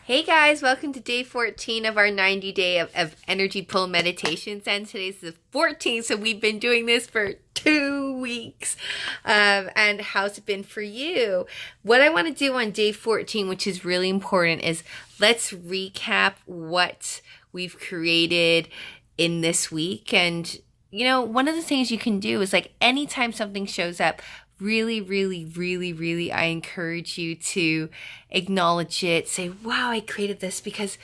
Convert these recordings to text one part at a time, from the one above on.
Hey guys, welcome to day 14 of our 90 day of energy pull meditations. And today's the 14th, so we've been doing this for 2 weeks. And how's it been for you? What I want to do on day 14, which is really important, is let's recap what we've created in this week. And, one of the things you can do is like anytime something shows up, really, I encourage you to acknowledge it. Say, wow, I created this, because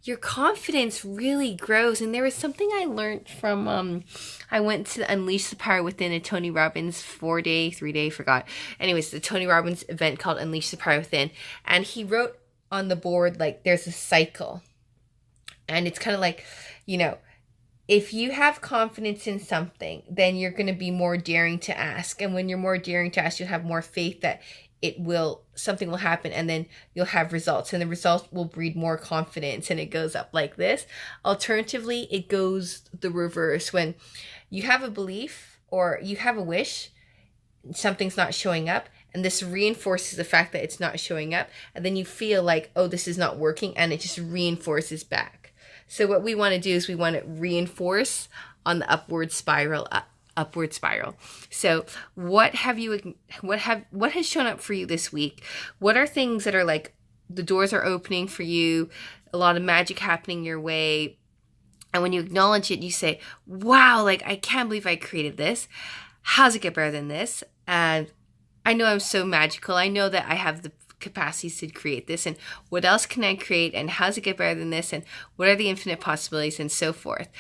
your confidence really grows. And there was something I learned from, I went to Unleash the Power Within, a Tony Robbins 3-day, forgot. Anyways, the Tony Robbins event called Unleash the Power Within. And he wrote on the board, like, there's a cycle. And it's kind of like, if you have confidence in something, then you're going to be more daring to ask. And when you're more daring to ask, you'll have more faith that something will happen, and then you'll have results, and the results will breed more confidence, and it goes up like this. Alternatively, it goes the reverse. When you have a belief or you have a wish, something's not showing up, and this reinforces the fact that it's not showing up, and then you feel like, oh, this is not working, and it just reinforces back. So what we want to do is we want to reinforce on the upward spiral. So what has shown up for you this week? What are things that are like the doors are opening for you, a lot of magic happening your way? And when you acknowledge it, you say, wow, like, I can't believe I created this. How's it get better than this? And I know I'm so magical. I know that I have the capacities to create this, and what else can I create, and how's it get better than this, and what are the infinite possibilities, and so forth.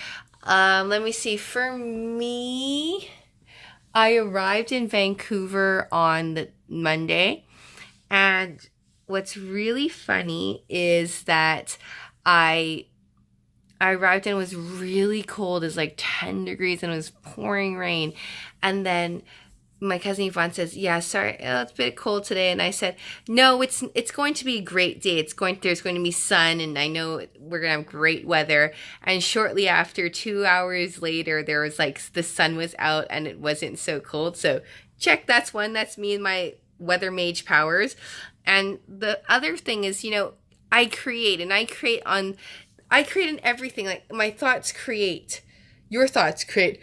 Let me see. For me, I arrived in Vancouver on the Monday, and what's really funny is that I arrived and it was really cold. It was like 10 degrees and it was pouring rain. And then my cousin Yvonne says, yeah, sorry, it's a bit cold today. And I said, no, it's going to be a great day. There's going to be sun, and I know we're going to have great weather. And shortly after, 2 hours later, there was like, the sun was out and it wasn't so cold. So check, that's me and my weather mage powers. And the other thing is, I create in everything. Like, my thoughts create, your thoughts create.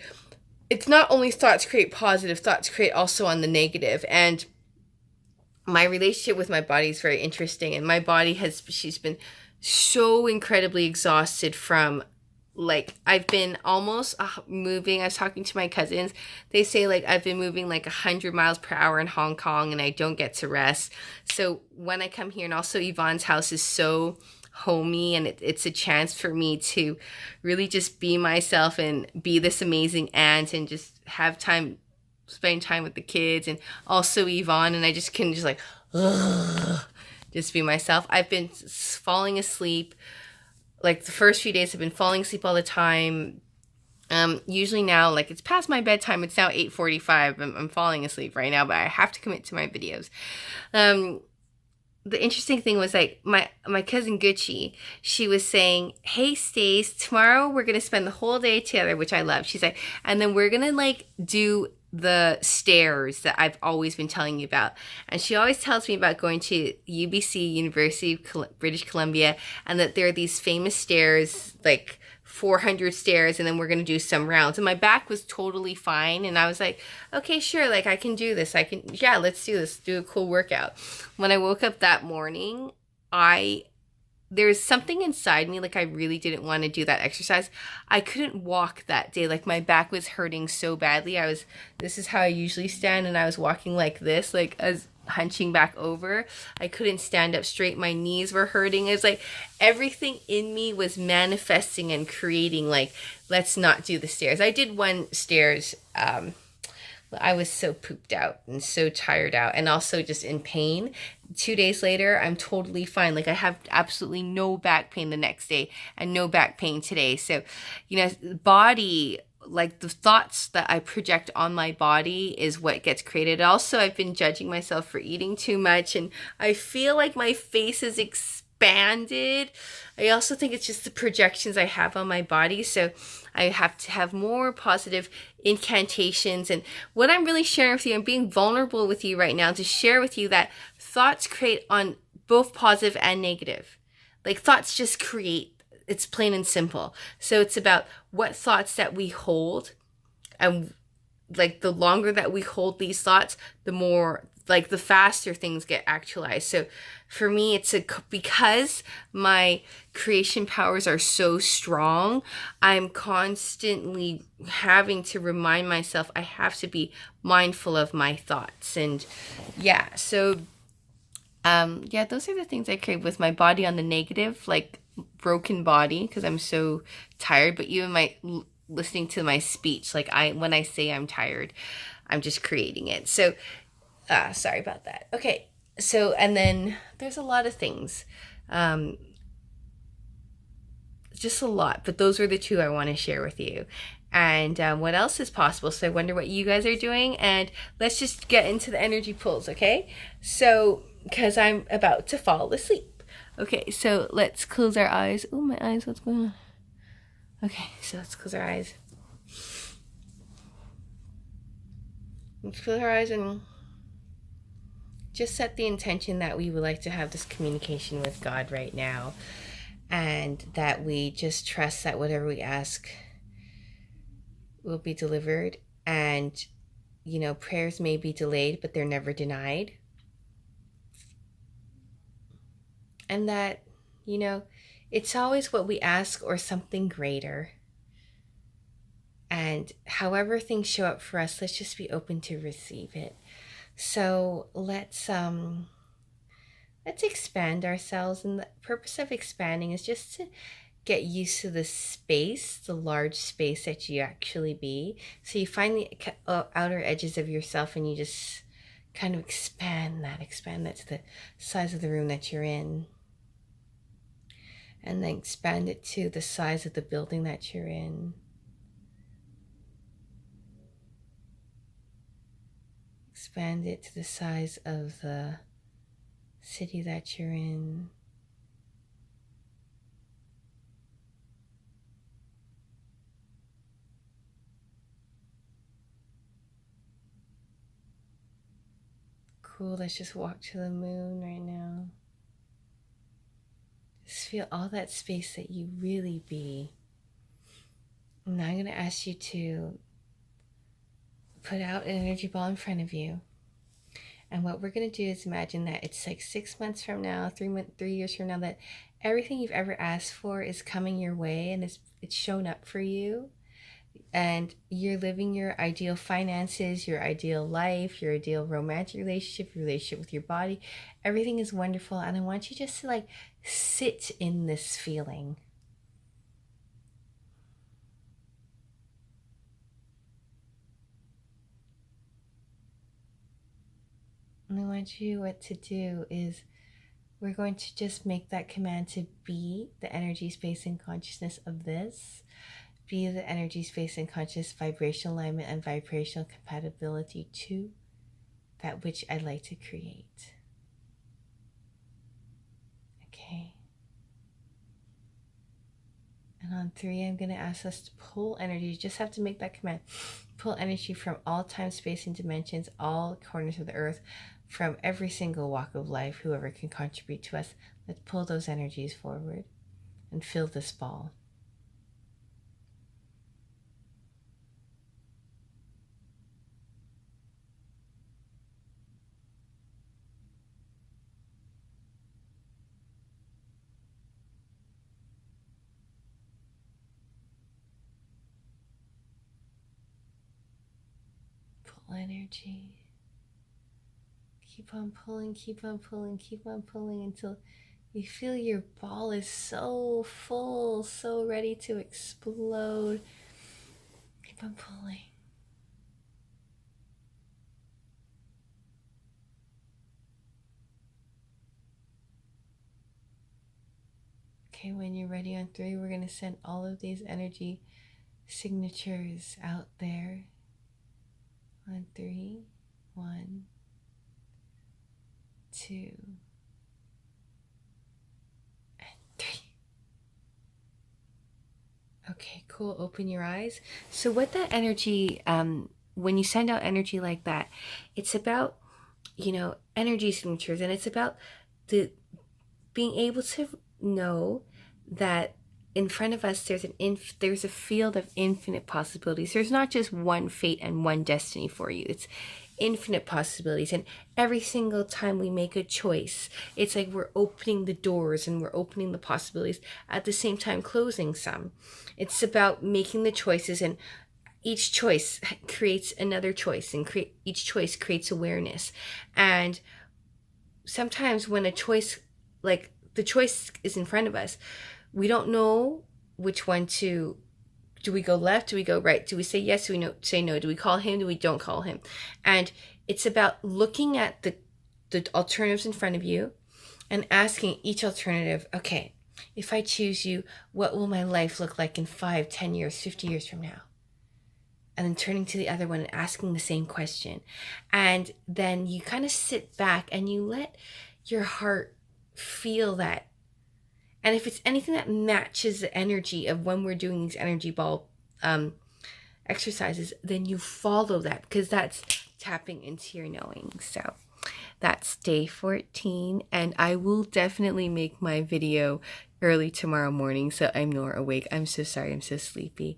It's not only thoughts create positive, thoughts create also on the negative. And my relationship with my body is very interesting. And my body she's been so incredibly exhausted from, like, I've been almost moving. I was talking to my cousins. They say, like, I've been moving like 100 miles per hour in Hong Kong, and I don't get to rest. So when I come here, and also Yvonne's house is so homey, and it's a chance for me to really just be myself and be this amazing aunt, and just have spend time with the kids, and also Yvonne, and I just can just like just be myself. I've been falling asleep, like the first few days I've been falling asleep all the time. Usually now, like, it's past my bedtime. It's now 8:45. I'm falling asleep right now, but I have to commit to my videos. The interesting thing was, like, my cousin Gucci, she was saying, hey, Stace, tomorrow we're going to spend the whole day together, which I love. She's like, and then we're going to, like, do the stairs that I've always been telling you about. And she always tells me about going to UBC, University of British Columbia, and that there are these famous stairs, like 400 stairs, and then we're going to do some rounds. And my back was totally fine, and I was like, okay, sure, like, I can do this. Let's do this, do a cool workout. When I woke up that morning, there's something inside me, like, I really didn't want to do that exercise. I couldn't walk that day. Like, my back was hurting so badly. This is how I usually stand, and I was walking like this, like, as hunching back over. I couldn't stand up straight. My knees were hurting. It was like everything in me was manifesting and creating, like, let's not do the stairs. I did one stairs. I was so pooped out and so tired out, and also just in pain. 2 days later, I'm totally fine. Like, I have absolutely no back pain the next day and no back pain today. So, body, like, the thoughts that I project on my body is what gets created. Also, I've been judging myself for eating too much, and I feel like my face is expanded. I also think it's just the projections I have on my body. So I have to have more positive incantations. And what I'm really sharing with you, I'm being vulnerable with you right now to share with you that thoughts create on both positive and negative. like thoughts just create, it's plain and simple. So it's about what thoughts that we hold, and like the longer that we hold these thoughts, the more, like the faster things get actualized. So for me, it's because my creation powers are so strong, I'm constantly having to remind myself I have to be mindful of my thoughts. And yeah, so yeah, those are the things I crave with my body on the negative, like broken body because I'm so tired. But even my listening to my speech, like when I say I'm tired, I'm just creating it. So sorry about that. Okay. So, and then there's a lot of things, um, just a lot, but those are the two I want to share with you. And what else is possible? So I wonder what you guys are doing. And let's just get into the energy pulls, okay? So, because I'm about to fall asleep. Okay, so let's close our eyes. Oh, my eyes, what's going on? Okay, so let's close our eyes. Let's close our eyes and just set the intention that we would like to have this communication with God right now, and that we just trust that whatever we ask will be delivered. And, you know, prayers may be delayed, but they're never denied. And that, you know, it's always what we ask or something greater. And however things show up for us, let's just be open to receive it. So let's expand ourselves, and the purpose of expanding is just to get used to the space, the large space that you actually be. So you find the outer edges of yourself and you just kind of expand that to the size of the room that you're in. And then expand it to the size of the building that you're in. Expand it to the size of the city that you're in. Cool, let's just walk to the moon right now. Just feel all that space that you really be. And now I'm going to ask you to put out an energy ball in front of you. And what we're going to do is imagine that it's like 6 months from now, 3 years from now, that everything you've ever asked for is coming your way and it's shown up for you. And you're living your ideal finances, your ideal life, your ideal romantic relationship, your relationship with your body. Everything is wonderful. And I want you just to like sit in this feeling. And I want you, what to do is we're going to just make that command to be the energy, space, and consciousness of this. Be the energy, space, and conscious vibrational alignment and vibrational compatibility to that which I like to create. Okay. And on 3, I'm going to ask us to pull energy. You just have to make that command. Pull energy from all time, space, and dimensions, all corners of the earth, from every single walk of life, whoever can contribute to us. Let's pull those energies forward and fill this ball. Pull energy. Keep on pulling, keep on pulling, keep on pulling until you feel your ball is so full, so ready to explode. Keep on pulling. Okay, when you're ready on 3, we're going to send all of these energy signatures out there. On 3, 1, 2, and 3. Okay, cool. Open your eyes. So what that energy, when you send out energy like that, it's about, you know, energy signatures, and it's about the being able to know that in front of us there's a field of infinite possibilities. There's not just one fate and one destiny for you. It's infinite possibilities, and every single time we make a choice, it's like we're opening the doors and we're opening the possibilities, at the same time closing some. It's about making the choices, and each choice creates another choice, and each choice creates awareness. And sometimes when a choice, like the choice is in front of us, we don't know which one to do. We go left? Do we go right? Do we say yes? Do we say no? Do we call him? Do we don't call him? And it's about looking at the alternatives in front of you and asking each alternative, okay, if I choose you, what will my life look like in 5, 10 years, 50 years from now? And then turning to the other one and asking the same question. And then you kind of sit back and you let your heart feel that. And if it's anything that matches the energy of when we're doing these energy ball exercises, then you follow that, because that's tapping into your knowing. So that's day 14, and I will definitely make my video early tomorrow morning so I'm more awake. I'm so sorry, I'm so sleepy.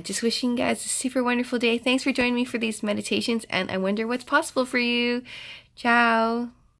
Just wishing you guys a super wonderful day. Thanks for joining me for these meditations, and I wonder what's possible for you. Ciao.